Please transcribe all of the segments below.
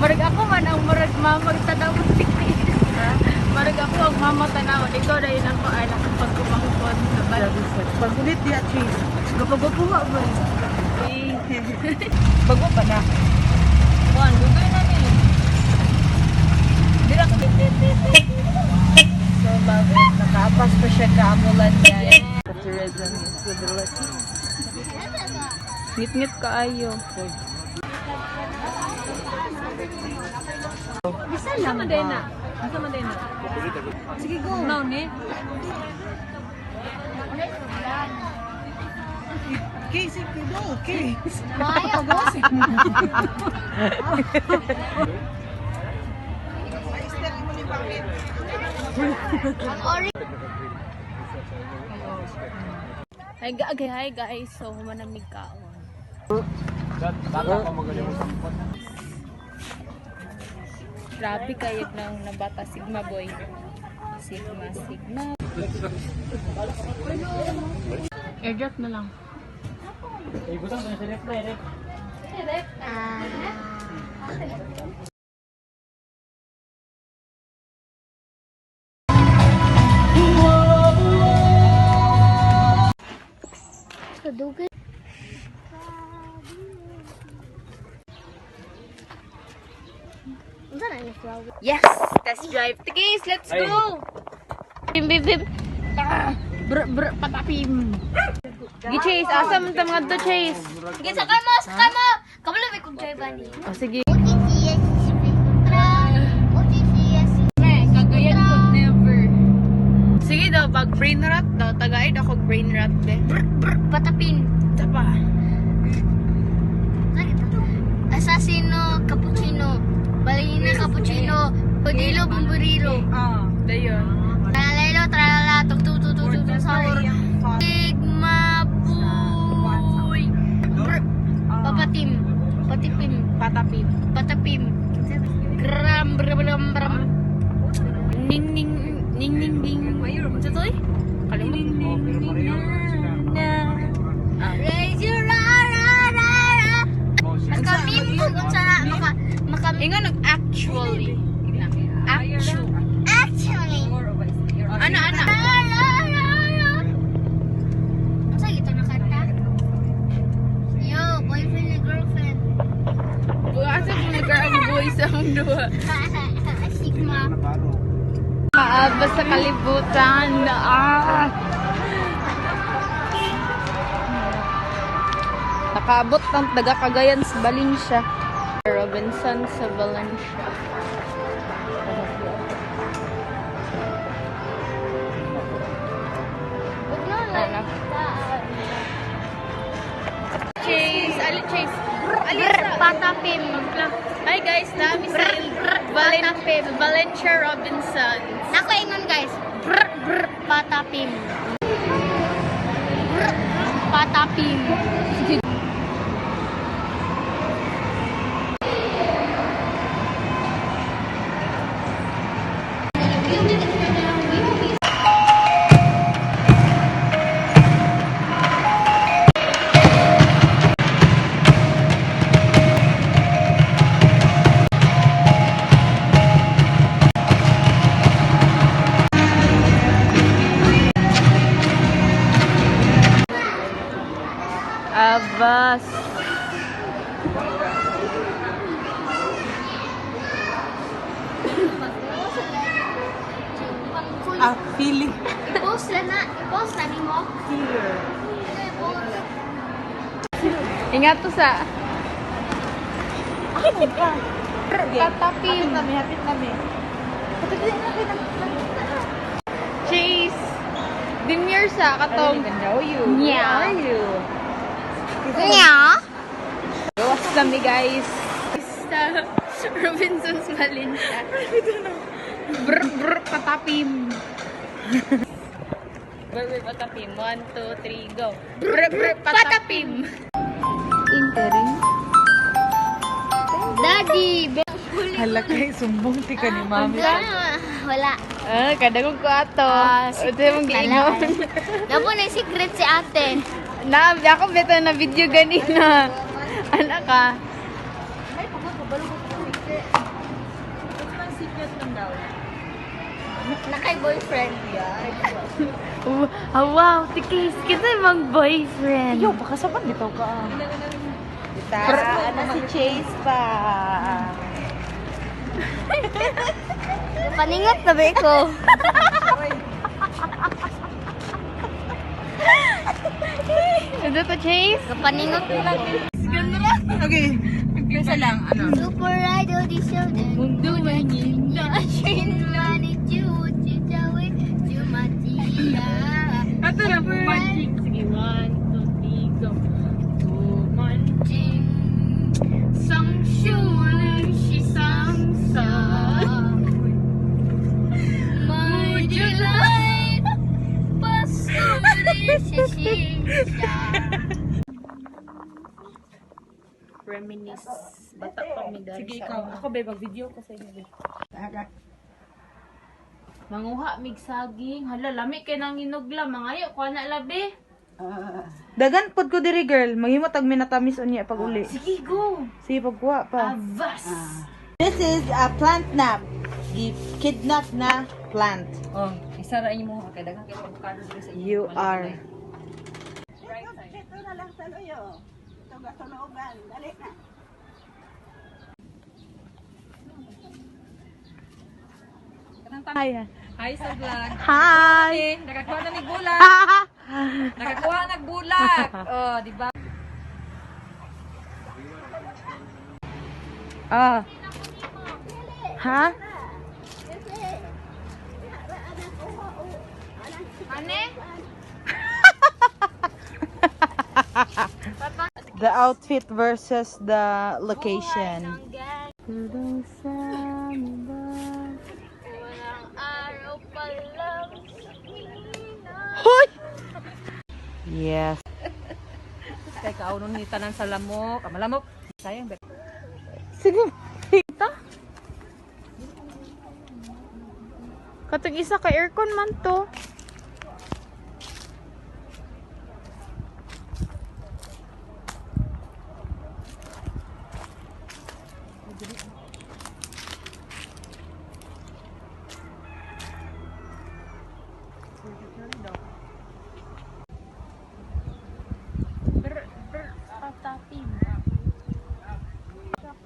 Marag ako man ang marag mamag tanaw tiktik. Marag ako ang mama tanaw. Ikaw na yun ako ay nakapagkumangkot. Pag-ulit diya, cheese. Gapagopo nga ba? Bago pa na. Buwan, dugay na ni. Dira ko. So, bakit? Nakaapas pa siya kaamulan niya. Katulad lang yung kudulat. Ngit-ngit kaayo. Bisa lang Madena. Bisa Madena. Sige go. No, ne. Casey, kudo, okay. Maya boss. Hi guys, so humanamig kaon. Grabe kayod ng nabata Sigma boy. Sigma. Airdrop na lang. Kadugay. Yes! Test drive. Guys, let's go! Bim. Patapim. Chase, asa man ta mga to, Chase? Sige, sakay mo! Kabalo may kong drive ani. Oh, sige. Kagayan ko never. Sige daw, pag brain rot daw, tagaid ako brain rot be. Patapin. Tapa. Assassino, cappuccino. Balina, cappuccino. Podilo, bomburilo. Dayon. Tralalelo, tralala, tuk sahur. Sigma, boy. Papatim. Patapim. Gram. Ning. Ano to eh? Raise your Makamim kung sana makamim. Inga nag-actually. Actually. Ano? Sa ito na kanta? Yo, boyfriend and girlfriend. Asa kung nag-ang boys ang duha. Sigma. Maabas sa kalibutan. Nakaabot ng taga-Cagayan sa Valencia. Robinson sa Valencia. Chase. Patapim. Hi guys, nami sa Valencia Robinson. Ako ingon guys. Patapim. Patapim. Abas. Feeling. I-post na ni mo. Here. Ingat to sa Tatapin. Hapit nami. Chase. Demure sa katong. How are you? Yeah. How are you? Nya. Gawas kami guys. Sa Robinson's Valencia. Patapim. Patapim. 1, 2, 3, go. Patapim. Interim. Daddy. Hala kay sumbong ti ka ni mami. Wala. Kadagog ko ato. Ito yung giingon. Dapo na secret si ate. Ako beto na video ganina. Anak ka. Ay, pagod, kabalo ko. daw. Nakay-boyfriend yan. Wow, tikis kita mang boyfriend. Yo, baka saban dito ka. Dita, ano si Chase pa. Paningat na ba ko? Ano to, Chase? Kapaningot lang. Okay, isa lang. Ano? Super idol di show din. Mundo na kita. Train money chutawin. Chumatiya. Ato na po, manching. Sige, 1, 2, 3, go. Manching. Sang shuling si Samsa. My delight. Pasuri si Shisha. Reminisce. Bata pa mi dahil Sige, sa ikaw. una. Ako ba, mag-video ko sa inyo. Manguha mig saging. Hala, lami kay nang inugla. Mangayo ko na labi. Dagan pod ko diri girl, maghimo tag minatamis unya pag uli. Sige, go. Sige pagkuha pa. Avas. This is a plant nap. Kidnap na plant. Oh, isa ra inyo mo kay daghang kay avocado dito sa inyo. You are. Hi. Hi sa vlog. Hi. Eh, nakakuha na mig bulag. Nakakuha nag bulag. Oh, di ba? Ah. Ha? Ane? The outfit versus the location. Walang araw pa lang. Hoy! Yes. Kay kaunon ni tanan sa lamok. Ah, malamok. Sayang ba? Sige. Ito? Katong isa ka aircon man to.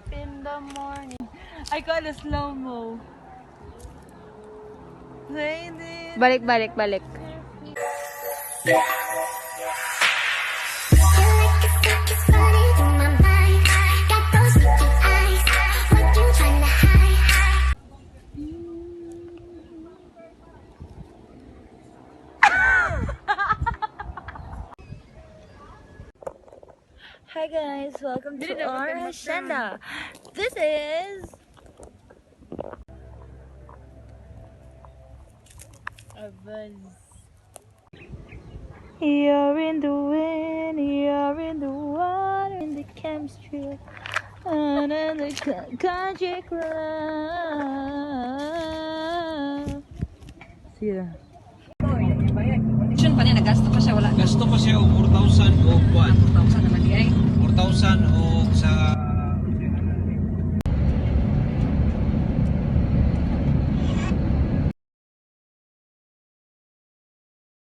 In the morning. I got a slow-mo. Balik, balik, balik. Hi guys, welcome to our hacienda. This is you're in the wind, you're in the water, in the chemistry, and in the country club. See ya. Action pa niya nagasto pa siya wala. Gasto pa siya og 4,000 o 1. 4,000 naman di ay. 4,000 o sa